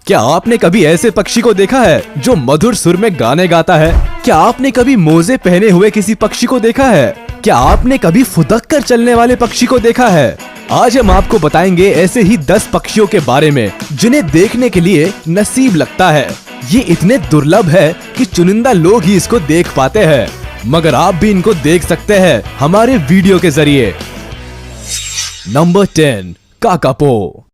क्या आपने कभी ऐसे पक्षी को देखा है जो मधुर सुर में गाने गाता है? क्या आपने कभी मोजे पहने हुए किसी पक्षी को देखा है? क्या आपने कभी फुदक कर चलने वाले पक्षी को देखा है? आज हम आपको बताएंगे ऐसे ही 10 पक्षियों के बारे में जिन्हें देखने के लिए नसीब लगता है। ये इतने दुर्लभ है कि चुनिंदा लोग ही इसको देख पाते हैं, मगर आप भी इनको देख सकते हैं हमारे वीडियो के जरिए। Number 10, kakapo.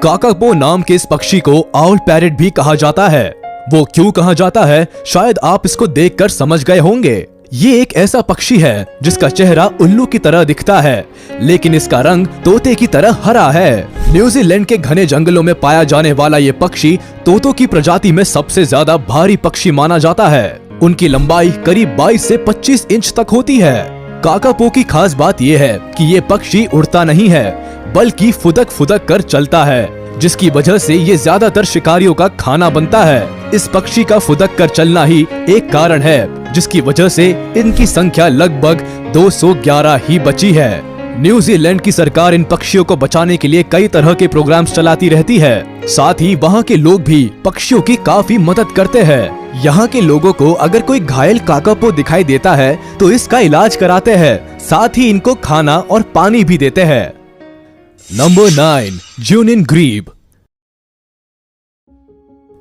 काकापो नाम के इस पक्षी को आउल पैरेट भी कहा जाता है। वो क्यों कहा जाता है, शायद आप इसको देखकर समझ गए होंगे। ये एक ऐसा पक्षी है जिसका चेहरा उल्लू की तरह दिखता है, लेकिन इसका रंग तोते की तरह हरा है। न्यूजीलैंड के घने जंगलों में पाया जाने वाला ये पक्षी तोतों की प्रजाति में सबसे ज्यादा भारी पक्षी माना जाता है। उनकी लंबाई करीब 22 से 25 इंच तक होती है। काकापो की खास बात यह है कि ये पक्षी उड़ता नहीं है, बल्कि फुदक फुदक कर चलता है, जिसकी वजह से ये ज्यादातर शिकारियों का खाना बनता है। इस पक्षी का फुदक कर चलना ही एक कारण है जिसकी वजह से इनकी संख्या लगभग 211 ही बची है। न्यूजीलैंड की सरकार इन पक्षियों को बचाने के लिए कई तरह के प्रोग्राम्स चलाती रहती है। साथ ही वहाँ के लोग भी पक्षियों की काफी मदद करते हैं। यहाँ के लोगों को अगर कोई घायल काकापो दिखाई देता है तो इसका इलाज कराते हैं, साथ ही इनको खाना और पानी भी देते हैं। नंबर 9, ज्यूनिन ग्रीब।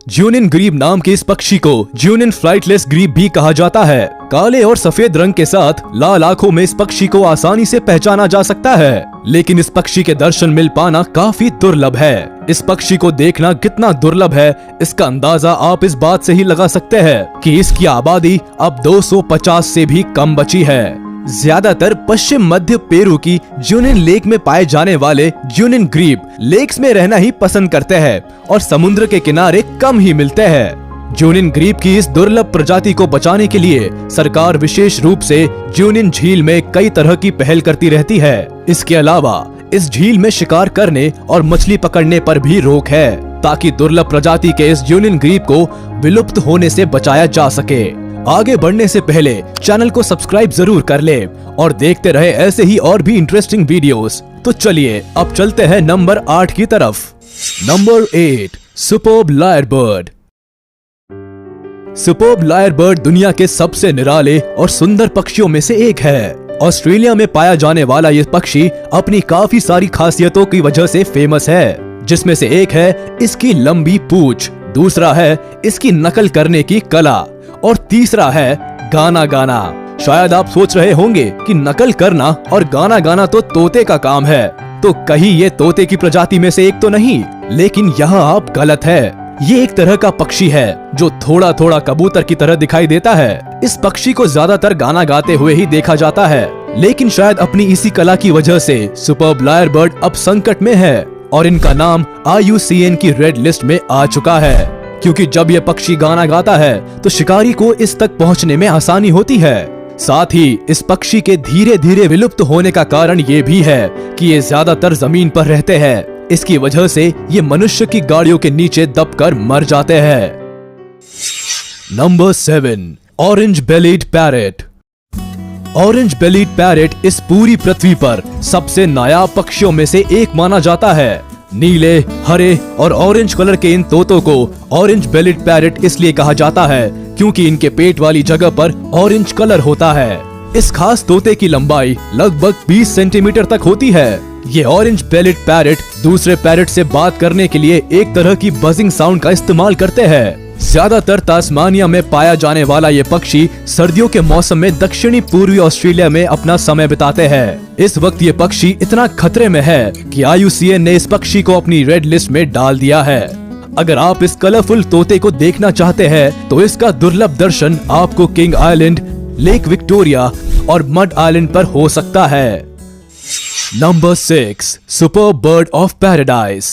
ज्यूनिन ग्रीब नाम के इस पक्षी को ज्यूनिन फ्लाइटलेस ग्रीब भी कहा जाता है। काले और सफेद रंग के साथ लाल आंखों में इस पक्षी को आसानी से पहचाना जा सकता है, लेकिन इस पक्षी के दर्शन मिल पाना काफी दुर्लभ है। इस पक्षी को देखना कितना दुर्लभ है, इसका अंदाजा आप इस बात से ही लगा सकते हैं कि इसकी आबादी अब 250 से भी कम बची है। ज्यादातर पश्चिम मध्य पेरू की ज्यूनिन लेक में पाए जाने वाले ज्यूनिन ग्रीब लेक्स में रहना ही पसंद करते हैं और समुद्र के किनारे कम ही मिलते हैं। ज्यूनिन ग्रीब की इस दुर्लभ प्रजाति को बचाने के लिए सरकार विशेष रूप से ज्यूनिन झील में कई तरह की पहल करती रहती है। इसके अलावा इस झील में शिकार करने और मछली पकड़ने पर भी रोक है, ताकि दुर्लभ प्रजाति के इस ज्यूनिन ग्रीब को विलुप्त होने से बचाया जा सके। आगे बढ़ने से पहले चैनल को सब्सक्राइब जरूर कर ले और देखते रहे ऐसे ही और भी इंटरेस्टिंग वीडियोस। तो चलिए अब चलते हैं नंबर 8 की तरफ। Number 8, superb lyrebird. Superb lyrebird दुनिया के सबसे निराले और सुंदर पक्षियों में से एक है। ऑस्ट्रेलिया में पाया जाने वाला ये पक्षी अपनी काफी सारी खासियतों की वजह से फेमस है, जिसमें से एक है इसकी लंबी पूंछ, दूसरा है इसकी नकल करने की कला और तीसरा है गाना गाना। शायद आप सोच रहे होंगे कि नकल करना और गाना गाना तो तोते का काम है, तो कहीं ये तोते की प्रजाति में से एक तो नहीं, लेकिन यहाँ आप गलत है। ये एक तरह का पक्षी है जो थोड़ा थोड़ा कबूतर की तरह दिखाई देता है। इस पक्षी को ज्यादातर गाना गाते हुए ही देखा जाता है, लेकिन शायद अपनी इसी कला की वजह से सुपर्ब लायरबर्ड अब संकट में है और इनका नाम IUCN की रेड लिस्ट में आ चुका है, क्योंकि जब यह पक्षी गाना गाता है तो शिकारी को इस तक पहुंचने में आसानी होती है। साथ ही इस पक्षी के धीरे धीरे विलुप्त होने का कारण ये भी है कि ये ज्यादातर जमीन पर रहते हैं। इसकी वजह से ये मनुष्य की गाड़ियों के नीचे दबकर मर जाते हैं। Number 7, orange bellied parrot. Orange bellied parrot इस पूरी पृथ्वी पर सबसे नायाब पक्षियों में से एक माना जाता है। नीले, हरे और ऑरेंज कलर के इन तोतों को ऑरेंज बेलीड पैरेट इसलिए कहा जाता है क्योंकि इनके पेट वाली जगह पर ऑरेंज कलर होता है। इस खास तोते की लंबाई लगभग 20 सेंटीमीटर तक होती है। ये ऑरेंज बेलीड पैरेट दूसरे पैरेट से बात करने के लिए एक तरह की बजिंग साउंड का इस्तेमाल करते हैं। ज्यादातर तास्मानिया में पाया जाने वाला ये पक्षी सर्दियों के मौसम में दक्षिणी पूर्वी ऑस्ट्रेलिया में अपना समय बिताते हैं। इस वक्त ये पक्षी इतना खतरे में है कि IUCN ने इस पक्षी को अपनी रेड लिस्ट में डाल दिया है। अगर आप इस कलरफुल तोते को देखना चाहते हैं तो इसका दुर्लभ दर्शन आपको किंग आइलैंड, लेक विक्टोरिया और मड आइलैंड पर हो सकता है। Number 6, superb bird of paradise.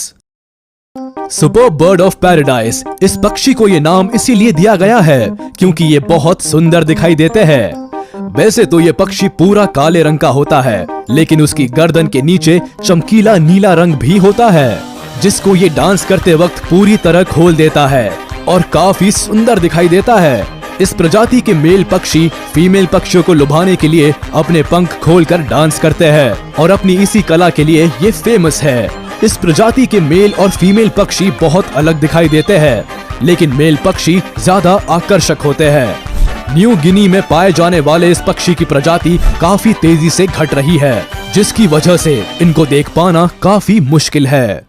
Superb bird of paradise, इस पक्षी को ये नाम इसीलिए दिया गया है क्योंकि ये बहुत सुंदर दिखाई देते हैं। वैसे तो ये पक्षी पूरा काले रंग का होता है, लेकिन उसकी गर्दन के नीचे चमकीला नीला रंग भी होता है, जिसको ये डांस करते वक्त पूरी तरह खोल देता है और काफी सुंदर दिखाई देता है। इस प्रजाति के मेल पक्षी फीमेल पक्षियों को लुभाने के लिए अपने पंख खोलकर डांस करते हैं और अपनी इसी कला के लिए ये फेमस है। इस प्रजाति के मेल और फीमेल पक्षी बहुत अलग दिखाई देते हैं, लेकिन मेल पक्षी ज्यादा आकर्षक होते हैं। न्यू गिनी में पाए जाने वाले इस पक्षी की प्रजाति काफी तेजी से घट रही है, जिसकी वजह से इनको देख पाना काफी मुश्किल है।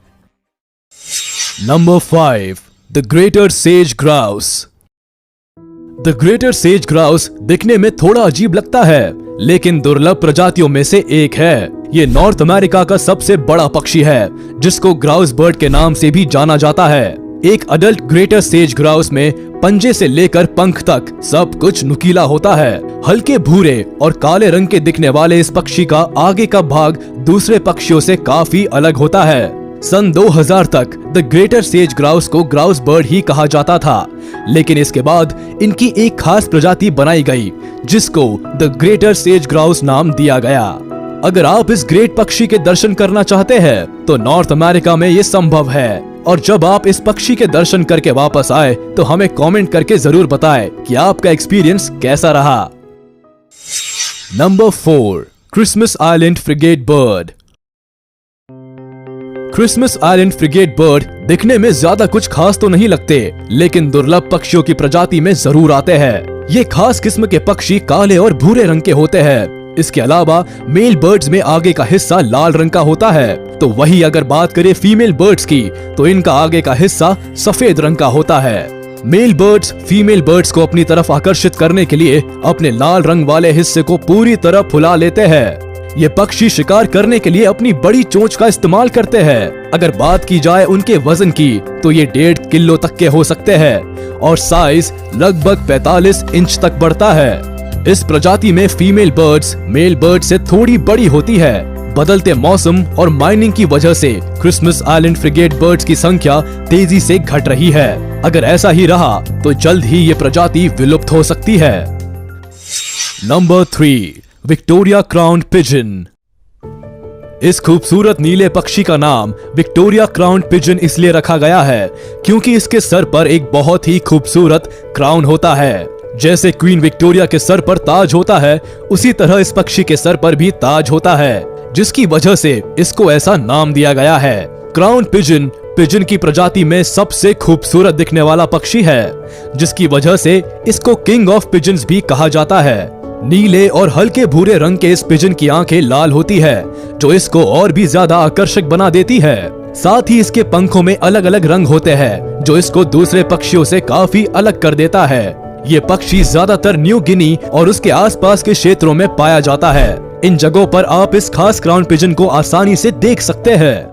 Number 5, the greater says grouse. The greater says grouse दिखने में थोड़ा अजीब लगता है, लेकिन दुर्लभ प्रजातियों में से एक है। ये नॉर्थ अमेरिका का सबसे बड़ा पक्षी है, जिसको ग्राउस बर्ड के नाम से भी जाना जाता है। एक अडल्ट ग्रेटर सेज ग्राउस में पंजे से लेकर पंख तक सब कुछ नुकीला होता है। हल्के भूरे और काले रंग के दिखने वाले इस पक्षी का आगे का भाग दूसरे पक्षियों से काफी अलग होता है। सन 2000 तक द ग्रेटर सेज ग्राउस को ग्राउस बर्ड ही कहा जाता था, लेकिन इसके बाद इनकी एक खास प्रजाति बनाई गई, जिसको द ग्रेटर सेज ग्राउस नाम दिया गया। अगर आप इस ग्रेट पक्षी के दर्शन करना चाहते हैं, तो नॉर्थ अमेरिका में ये संभव है। और जब आप इस पक्षी के दर्शन करके वापस आए, तो हमें कमेंट करके जरूर बताएं कि आपका एक्सपीरियंस कैसा रहा। Number 4, Christmas island frigate bird. Christmas island frigate bird दिखने में ज्यादा कुछ खास तो नहीं लगते, लेकिन दुर्लभ पक्षियों की प्रजाति में जरूर आते हैं। ये खास किस्म के पक्षी काले और भूरे रंग के होते हैं। इसके अलावा मेल बर्ड्स में आगे का हिस्सा लाल रंग का होता है, तो वही अगर बात करें फीमेल बर्ड्स की, तो इनका आगे का हिस्सा सफेद रंग का होता है। मेल बर्ड्स फीमेल बर्ड्स को अपनी तरफ आकर्षित करने के लिए अपने लाल रंग वाले हिस्से को पूरी तरह फुला लेते हैं। ये पक्षी शिकार करने के लिए अपनी बड़ी चोंच का इस्तेमाल करते हैं। अगर बात की जाए उनके वजन की, तो ये 1.5 किलो तक के हो सकते हैं और साइज लगभग 45 इंच तक बढ़ता है। इस प्रजाति में फीमेल बर्ड्स मेल बर्ड से थोड़ी बड़ी होती है। बदलते मौसम और माइनिंग की वजह से क्रिसमस आइलैंड फ्रिगेट बर्ड्स की संख्या तेजी से घट रही है। अगर ऐसा ही रहा, तो जल्द ही ये प्रजाति विलुप्त हो सकती है। Number 3, Victoria crowned pigeon. इस खूबसूरत नीले पक्षी का नाम विक्टोरिया क्राउन्ड पिजन इसलिए रखा गया है क्योंकि इसके सर पर एक बहुत ही खूबसूरत क्राउन होता है। जैसे क्वीन विक्टोरिया के सर पर ताज होता है, उसी तरह इस पक्षी के सर पर भी ताज होता है, जिसकी वजह से इसको ऐसा नाम दिया गया है। क्राउन पिजन पिजन की प्रजाति में सबसे खूबसूरत दिखने वाला पक्षी है, जिसकी वजह से इसको किंग ऑफ पिजन्स भी कहा जाता है। नीले और हल्के भूरे रंग के इस पिजन की आंखें लाल होती है, जो इसको और भी ज्यादा आकर्षक बना देती है। साथ ही इसके पंखों में अलग अलग रंग होते हैं, जो इसको दूसरे पक्षियों से काफी अलग कर देता है। ये पक्षी ज्यादातर न्यू गिनी और उसके आसपास के क्षेत्रों में पाया जाता है। इन जगहों पर आप इस खास क्राउन पिजन को आसानी से देख सकते हैं।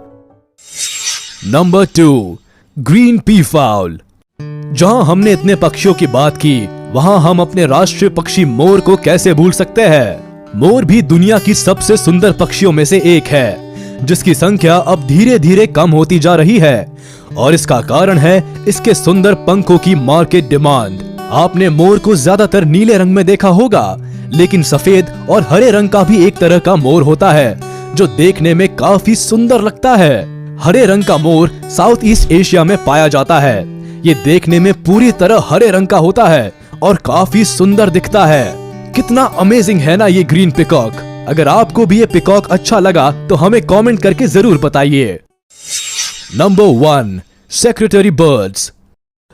Number 2, green peafowl. जहां हमने इतने पक्षियों की बात की, वहां हम अपने राष्ट्रीय पक्षी मोर को कैसे भूल सकते हैं। मोर भी दुनिया की सबसे सुंदर पक्षियों में से एक है, जिसकी संख्या अब धीरे धीरे कम होती जा रही है, और इसका कारण है इसके सुंदर पंखों की मार्केट डिमांड। आपने मोर को ज्यादातर नीले रंग में देखा होगा, लेकिन सफेद और हरे रंग का भी एक तरह का मोर होता है, जो देखने में काफी सुंदर लगता है। हरे रंग का मोर साउथ ईस्ट एशिया में पाया जाता है। ये देखने में पूरी तरह हरे रंग का होता है और काफी सुंदर दिखता है। कितना अमेजिंग है ना ये ग्रीन पिकॉक। अगर आपको भी ये पिकॉक अच्छा लगा, तो हमें कमेंट करके जरूर बताइए। Number 1, secretary birds.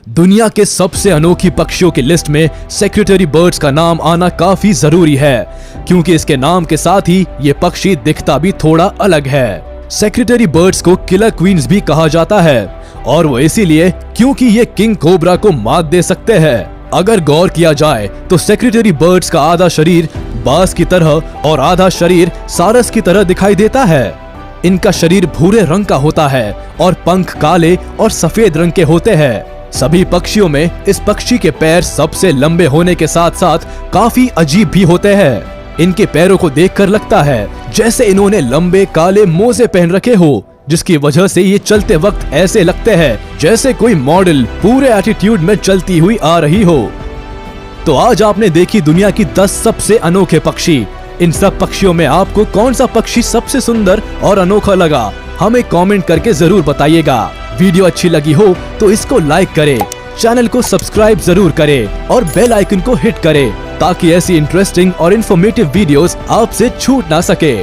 दुनिया के सबसे अनोखी पक्षियों की लिस्ट में सेक्रेटरी बर्ड्स का नाम आना काफी जरूरी है, क्योंकि इसके नाम के साथ ही ये पक्षी दिखता भी थोड़ा अलग है। सेक्रेटरी बर्ड्स को किलर क्वींस भी कहा जाता है, और वो इसीलिए क्योंकि ये किंग कोबरा को मात दे सकते हैं। अगर गौर किया जाए, तो सेक्रेटरी बर्ड्स का आधा शरीर बाज की तरह और आधा शरीर सारस की तरह दिखाई देता है। इनका शरीर भूरे रंग का होता है और पंख काले और सफेद रंग के होते हैं। सभी पक्षियों में इस पक्षी के पैर सबसे लंबे होने के साथ साथ काफी अजीब भी होते हैं। इनके पैरों को देखकर लगता है जैसे इन्होंने लंबे काले मोजे पहन रखे हो, जिसकी वजह से ये चलते वक्त ऐसे लगते हैं जैसे कोई मॉडल पूरे एटीट्यूड में चलती हुई आ रही हो। तो आज आपने देखी दुनिया की 10 सबसे अनोखे पक्षी। इन सब पक्षियों में आपको कौन सा पक्षी सबसे सुंदर और अनोखा लगा, हमें कमेंट करके जरूर बताइएगा। वीडियो अच्छी लगी हो तो इसको लाइक करें, चैनल को सब्सक्राइब जरूर करें और बेल आइकन को हिट करें, ताकि ऐसी इंटरेस्टिंग और इन्फॉर्मेटिव वीडियोस आपसे छूट ना सके।